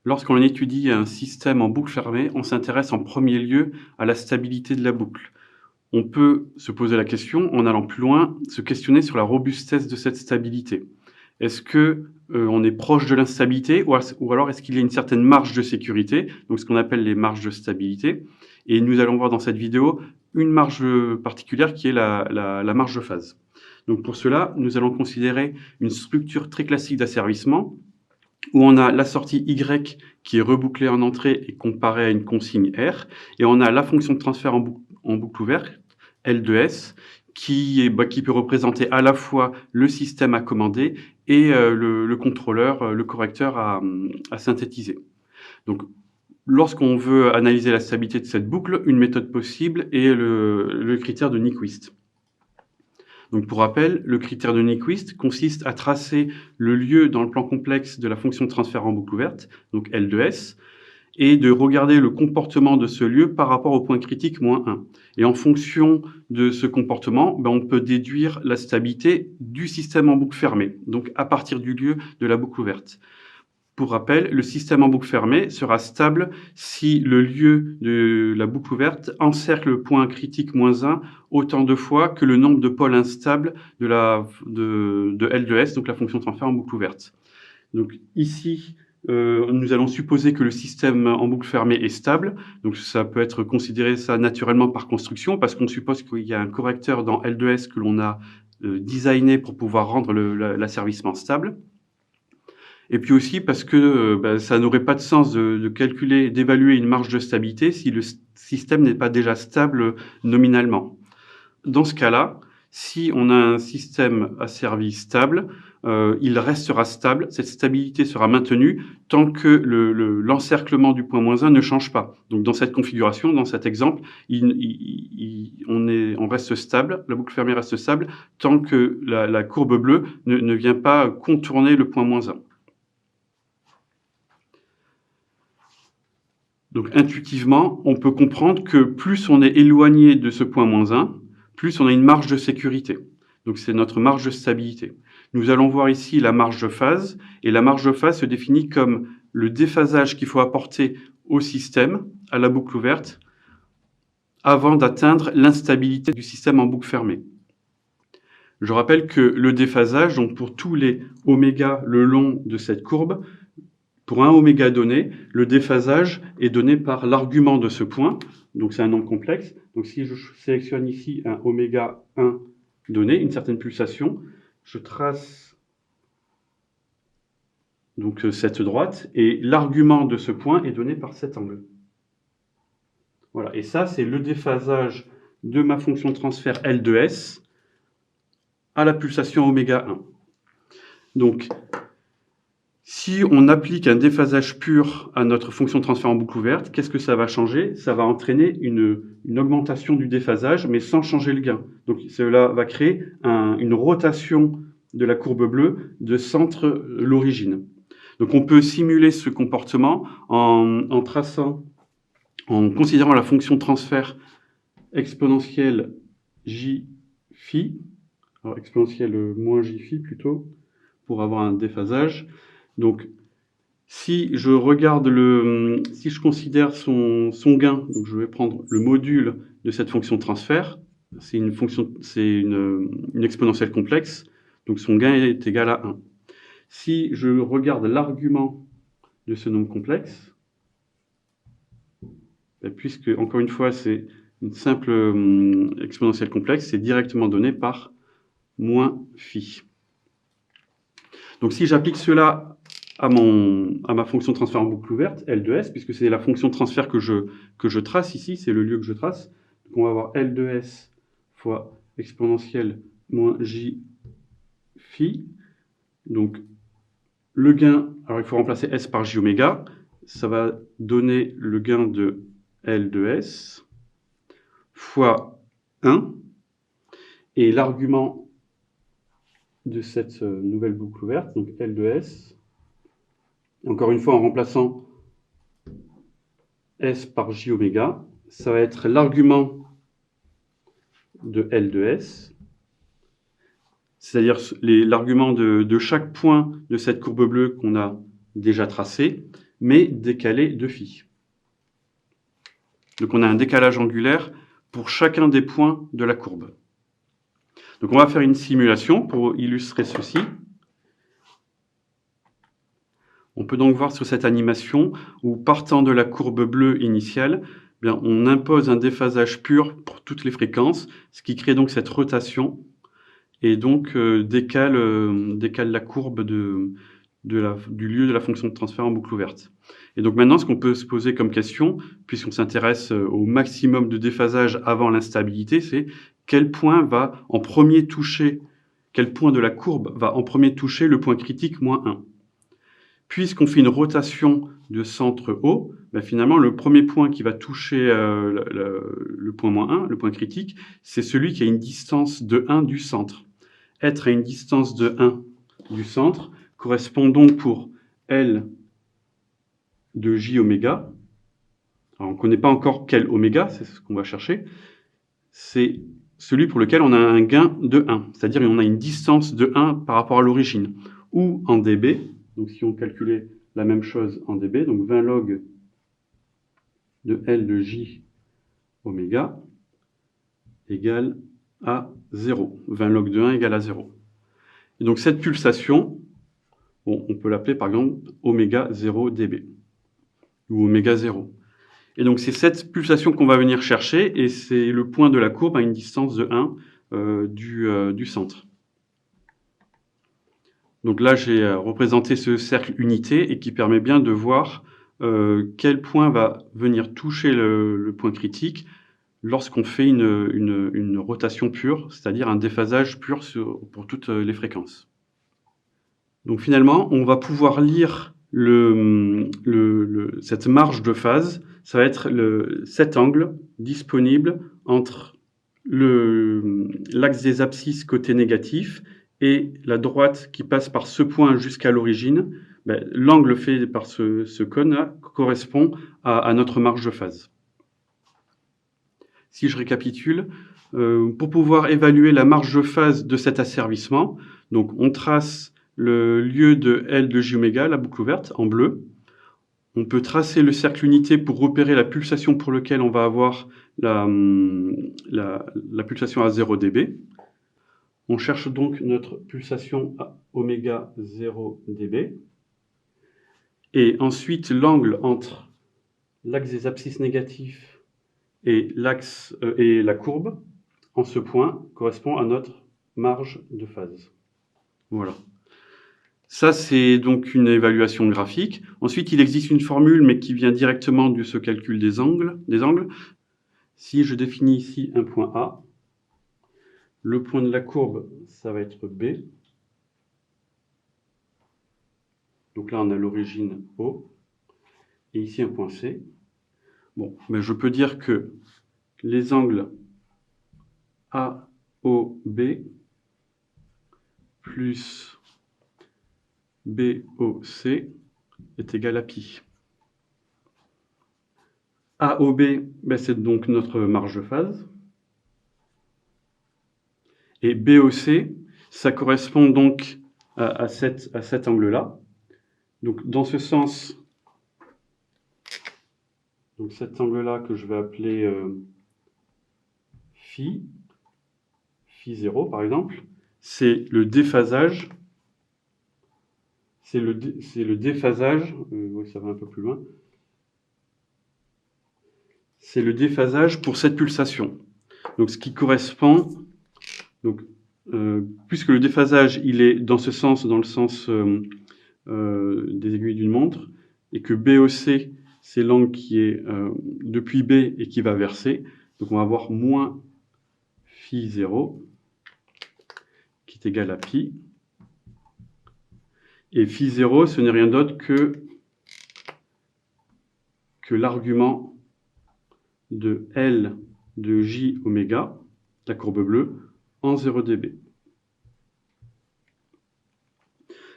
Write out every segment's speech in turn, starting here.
Lorsqu'on étudie un système en boucle fermée, on s'intéresse en premier lieu à la stabilité de la boucle. On peut se poser la question, en allant plus loin, se questionner sur la robustesse de cette stabilité. Est-ce que on est proche de l'instabilité ou alors est-ce qu'il y a une certaine marge de sécurité, donc ce qu'on appelle les marges de stabilité. Et nous allons voir dans cette vidéo une marge particulière qui est la marge de phase. Donc pour cela, nous allons considérer une structure très classique d'asservissement où on a la sortie Y qui est rebouclée en entrée et comparée à une consigne R, et on a la fonction de transfert en boucle ouverte, L de S, qui peut représenter à la fois le système à commander et le contrôleur, le correcteur à synthétiser. Donc, lorsqu'on veut analyser la stabilité de cette boucle, une méthode possible est le critère de Nyquist. Donc, pour rappel, le critère de Nyquist consiste à tracer le lieu dans le plan complexe de la fonction de transfert en boucle ouverte, donc L de S, et de regarder le comportement de ce lieu par rapport au point critique -1. Et en fonction de ce comportement, on peut déduire la stabilité du système en boucle fermée, donc à partir du lieu de la boucle ouverte. Pour rappel, le système en boucle fermée sera stable si le lieu de la boucle ouverte encercle le point critique -1 autant de fois que le nombre de pôles instables de L de S, donc la fonction de transfert en boucle ouverte. Donc ici, nous allons supposer que le système en boucle fermée est stable. Donc ça peut être considéré ça naturellement par construction, parce qu'on suppose qu'il y a un correcteur dans L de S que l'on a designé pour pouvoir rendre l'asservissement stable. Et puis aussi parce que ça n'aurait pas de sens de calculer, d'évaluer une marge de stabilité si le système n'est pas déjà stable nominalement. Dans ce cas-là, si on a un système asservi stable, il restera stable, cette stabilité sera maintenue tant que l'encerclement du point -1 ne change pas. Donc dans cette configuration, dans cet exemple, on reste stable, la boucle fermée reste stable tant que la courbe bleue ne vient pas contourner le point -1. Donc intuitivement, on peut comprendre que plus on est éloigné de ce point -1, plus on a une marge de sécurité. Donc c'est notre marge de stabilité. Nous allons voir ici la marge de phase, et la marge de phase se définit comme le déphasage qu'il faut apporter au système, à la boucle ouverte, avant d'atteindre l'instabilité du système en boucle fermée. Je rappelle que le déphasage, donc pour tous les oméga le long de cette courbe, pour un oméga donné, le déphasage est donné par l'argument de ce point, donc c'est un nombre complexe. Donc si je sélectionne ici un oméga 1 donné, une certaine pulsation, je trace donc cette droite, et l'argument de ce point est donné par cet angle. Voilà, et ça c'est le déphasage de ma fonction de transfert L de S à la pulsation oméga 1. Donc, si on applique un déphasage pur à notre fonction de transfert en boucle ouverte, qu'est-ce que ça va changer? Ça va entraîner une augmentation du déphasage, mais sans changer le gain. Donc cela va créer une rotation de la courbe bleue de centre l'origine. Donc on peut simuler ce comportement en considérant la fonction de transfert exponentielle j phi, alors exponentielle moins j phi plutôt, pour avoir un déphasage. Donc, si je considère son gain, donc je vais prendre le module de cette fonction de transfert, c'est une exponentielle complexe, donc son gain est égal à 1. Si je regarde l'argument de ce nombre complexe, puisque, encore une fois, c'est une simple exponentielle complexe, c'est directement donné par moins phi. Donc, si j'applique cela à ma fonction de transfert en boucle ouverte, L de S, puisque c'est la fonction de transfert que je trace ici, c'est le lieu que je trace. Donc on va avoir L de S fois exponentielle moins J phi. Donc le gain, alors il faut remplacer S par J oméga, ça va donner le gain de L de S fois 1, et l'argument de cette nouvelle boucle ouverte, donc L de S, encore une fois en remplaçant S par J oméga, ça va être l'argument de L de S, c'est-à-dire l'argument de chaque point de cette courbe bleue qu'on a déjà tracé, mais décalé de phi. Donc on a un décalage angulaire pour chacun des points de la courbe. Donc on va faire une simulation pour illustrer ceci. On peut donc voir sur cette animation où, partant de la courbe bleue initiale, eh bien, on impose un déphasage pur pour toutes les fréquences, ce qui crée donc cette rotation et donc décale la courbe du lieu de la fonction de transfert en boucle ouverte. Et donc maintenant, ce qu'on peut se poser comme question, puisqu'on s'intéresse au maximum de déphasage avant l'instabilité, c'est quel point de la courbe va en premier toucher le point critique moins 1. Puisqu'on fait une rotation de centre haut, ben finalement, le premier point qui va toucher le point moins 1, le point critique, c'est celui qui a une distance de 1 du centre. Être à une distance de 1 du centre correspond donc pour L de J oméga. Alors, on ne connaît pas encore quel oméga, c'est ce qu'on va chercher. C'est celui pour lequel on a un gain de 1, c'est-à-dire qu'on a une distance de 1 par rapport à l'origine, ou en dB. Donc si on calculait la même chose en dB, donc 20 log de L de J oméga égale à 0. 20 log de 1 égale à 0. Et donc cette pulsation, bon, on peut l'appeler par exemple oméga 0 dB, ou oméga 0. Et donc c'est cette pulsation qu'on va venir chercher, et c'est le point de la courbe à une distance de 1 du centre. Donc là, j'ai représenté ce cercle unité et qui permet bien de voir quel point va venir toucher le point critique lorsqu'on fait une rotation pure, c'est-à-dire un déphasage pur pour toutes les fréquences. Donc finalement, on va pouvoir lire cette marge de phase. Ça va être cet angle disponible entre l'axe des abscisses côté négatif et la droite qui passe par ce point jusqu'à l'origine. Ben, l'angle fait par ce cône-là correspond à notre marge de phase. Si je récapitule, pour pouvoir évaluer la marge de phase de cet asservissement, donc on trace le lieu de L de J oméga, la boucle ouverte, en bleu. On peut tracer le cercle unité pour repérer la pulsation pour laquelle on va avoir la pulsation à 0 dB. On cherche donc notre pulsation à oméga 0 dB. Et ensuite, l'angle entre l'axe des abscisses négatifs et la courbe, en ce point, correspond à notre marge de phase. Voilà. Ça, c'est donc une évaluation graphique. Ensuite, il existe une formule, mais qui vient directement de ce calcul des angles. Si je définis ici un point A, le point de la courbe, ça va être B. Donc là, on a l'origine O. Et ici, un point C. Bon, mais je peux dire que les angles AOB plus BOC est égal à pi. AOB, ben c'est donc notre marge de phase. Et BOC, ça correspond donc à cet angle-là. Donc dans ce sens, donc cet angle-là que je vais appeler phi 0 par exemple, c'est le déphasage. C'est le déphasage, ça va un peu plus loin. C'est le déphasage pour cette pulsation. Donc ce qui correspond, donc, puisque le déphasage il est dans ce sens, dans le sens des aiguilles d'une montre, et que BOC c'est l'angle qui est depuis B et qui va vers C, donc on va avoir moins phi 0 qui est égal à pi. Et phi 0, ce n'est rien d'autre que l'argument de L de J oméga, la courbe bleue, en 0 dB.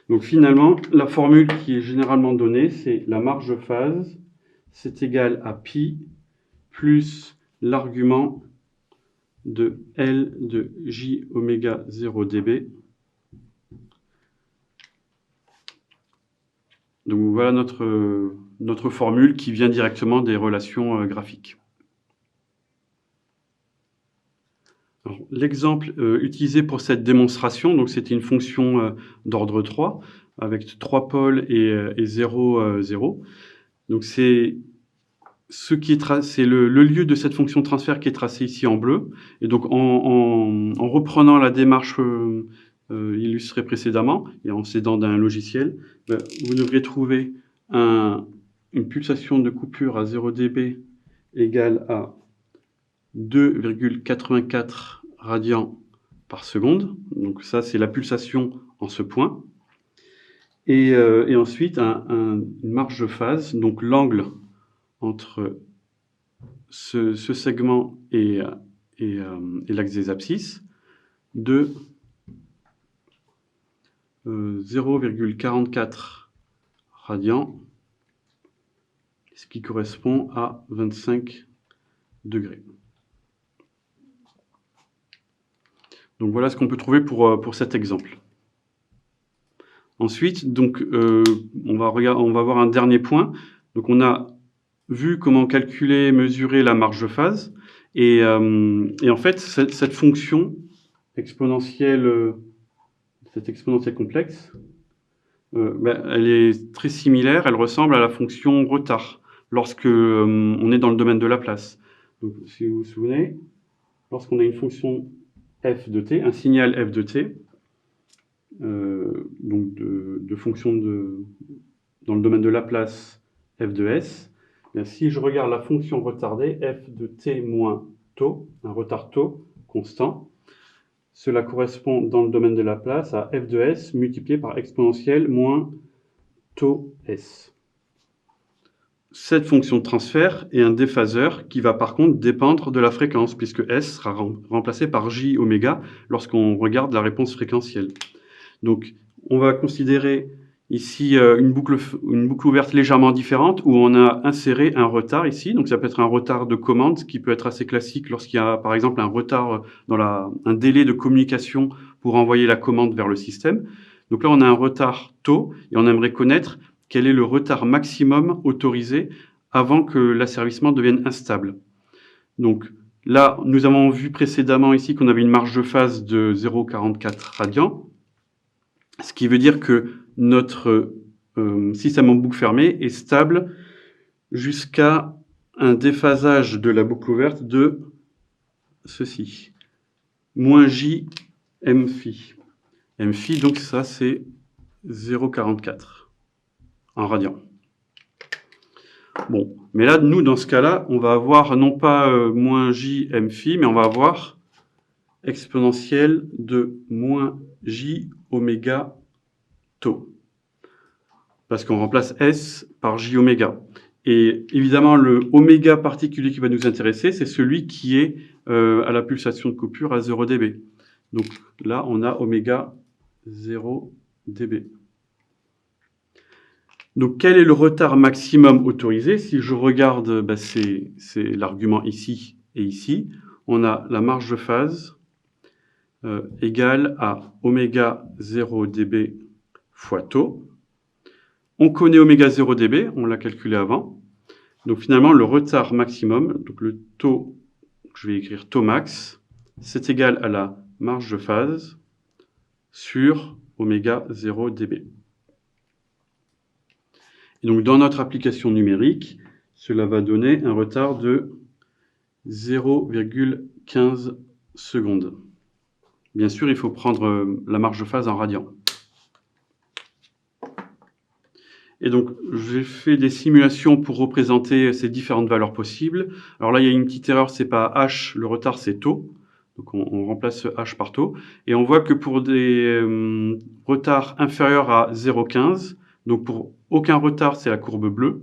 Donc finalement, la formule qui est généralement donnée, c'est la marge de phase, c'est égal à pi plus l'argument de L de J oméga 0 dB. Donc voilà notre notre formule qui vient directement des relations graphiques. L'exemple utilisé pour cette démonstration, donc c'était une fonction d'ordre 3 avec 3 pôles et 0, 0. Donc c'est le lieu de cette fonction transfert qui est tracé ici en bleu. Et donc en reprenant la démarche illustrée précédemment et en s'aidant d'un logiciel, vous devriez trouver une pulsation de coupure à 0 dB égale à 2,84 radians par seconde. Donc ça, c'est la pulsation en ce point. Et ensuite, une marge de phase, donc l'angle entre ce segment et l'axe des abscisses de 0,44 radians, ce qui correspond à 25 degrés. Donc voilà ce qu'on peut trouver pour cet exemple. Ensuite, donc, on va voir un dernier point. Donc on a vu comment calculer, mesurer la marge de phase. Et en fait, cette fonction exponentielle, cette exponentielle complexe, elle est très similaire, elle ressemble à la fonction retard lorsque on est dans le domaine de Laplace. Donc, si vous vous souvenez, lorsqu'on a une fonction f de t, un signal f de t, donc de fonction dans le domaine de Laplace f de s, bien, si je regarde la fonction retardée f de t moins tau, un retard tau constant, cela correspond dans le domaine de Laplace à f de s multiplié par exponentielle moins tau s. Cette fonction de transfert est un déphaseur qui va par contre dépendre de la fréquence, puisque s sera remplacé par j oméga lorsqu'on regarde la réponse fréquentielle. Donc, on va considérer ici une boucle ouverte légèrement différente où on a inséré un retard ici. Donc, ça peut être un retard de commande, ce qui peut être assez classique lorsqu'il y a, par exemple, un retard dans un délai de communication pour envoyer la commande vers le système. Donc là, on a un retard tau et on aimerait connaître quel est le retard maximum autorisé avant que l'asservissement devienne instable. Donc là, nous avons vu précédemment ici qu'on avait une marge de phase de 0,44 radians, ce qui veut dire que notre système en boucle fermée est stable jusqu'à un déphasage de la boucle ouverte de ceci, moins j m phi. M phi, donc ça c'est 0,44 en radians. Bon, mais là, nous, dans ce cas-là, on va avoir non pas moins j m phi, mais on va avoir exponentielle de moins j oméga tau. Parce qu'on remplace s par j oméga. Et évidemment, le oméga particulier qui va nous intéresser, c'est celui qui est à la pulsation de coupure à 0 dB. Donc là, on a oméga 0 dB. Donc, quel est le retard maximum autorisé? Si je regarde, c'est l'argument ici et ici. On a la marge de phase égale à oméga 0 dB fois tau. On connaît oméga 0 dB, on l'a calculé avant. Donc, finalement, le retard maximum, donc le tau, je vais écrire tau max, c'est égal à la marge de phase sur oméga 0 dB. Et donc, dans notre application numérique, cela va donner un retard de 0,15 secondes. Bien sûr, il faut prendre la marge de phase en radians. Et donc, j'ai fait des simulations pour représenter ces différentes valeurs possibles. Alors là, il y a une petite erreur, c'est pas h, le retard, c'est tau. Donc, on remplace ce h par tau. Et on voit que pour des retards inférieurs à 0,15, donc pour aucun retard, c'est la courbe bleue.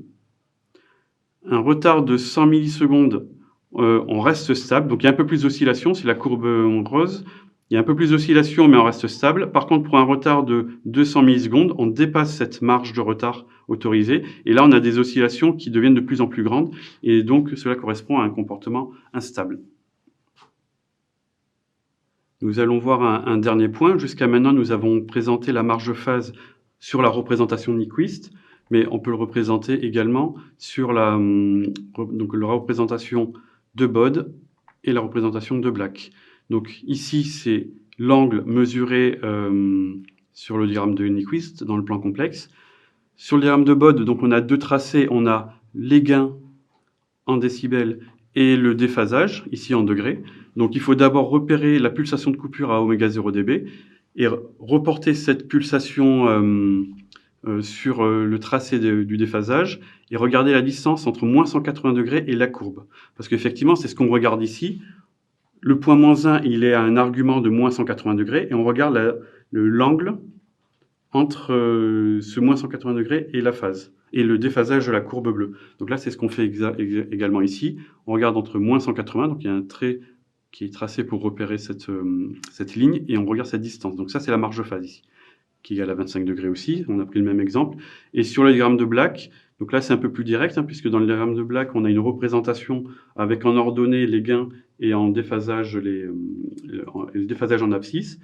Un retard de 100 millisecondes, on reste stable. Donc il y a un peu plus d'oscillation, c'est la courbe rose. Il y a un peu plus d'oscillation, mais on reste stable. Par contre, pour un retard de 200 millisecondes, on dépasse cette marge de retard autorisée. Et là, on a des oscillations qui deviennent de plus en plus grandes. Et donc, cela correspond à un comportement instable. Nous allons voir un dernier point. Jusqu'à maintenant, nous avons présenté la marge de phase sur la représentation de Nyquist. mais on peut le représenter également sur la représentation de Bode et la représentation de Black. Donc ici, c'est l'angle mesuré sur le diagramme de Nyquist dans le plan complexe. Sur le diagramme de Bode, donc on a deux tracés, on a les gains en décibels et le déphasage, ici en degrés. Donc il faut d'abord repérer la pulsation de coupure à oméga 0 dB et reporter cette pulsation sur le tracé du déphasage et regarder la distance entre moins 180 degrés et la courbe. Parce qu'effectivement, c'est ce qu'on regarde ici. Le point -1, il est à un argument de moins 180 degrés et on regarde l'angle entre ce moins 180 degrés et la phase, et le déphasage de la courbe bleue. Donc là, c'est ce qu'on fait également ici. On regarde entre moins 180, donc il y a un trait qui est tracé pour repérer cette ligne, et on regarde cette distance. Donc ça, c'est la marge de phase ici, qui est égale à 25 degrés aussi. On a pris le même exemple. Et sur le diagramme de Black, donc là, c'est un peu plus direct, hein, puisque dans le diagramme de Black, on a une représentation avec en ordonnée les gains et en déphasage le déphasage en abscisse.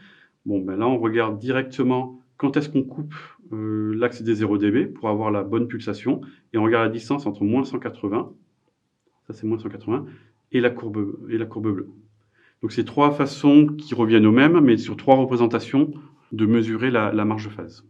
Bon, ben là, on regarde directement quand est-ce qu'on coupe l'axe des 0 dB pour avoir la bonne pulsation, et on regarde la distance entre moins 180, ça c'est moins 180, et la courbe bleue. Donc c'est trois façons qui reviennent aux mêmes, mais sur trois représentations de mesurer la marge de phase.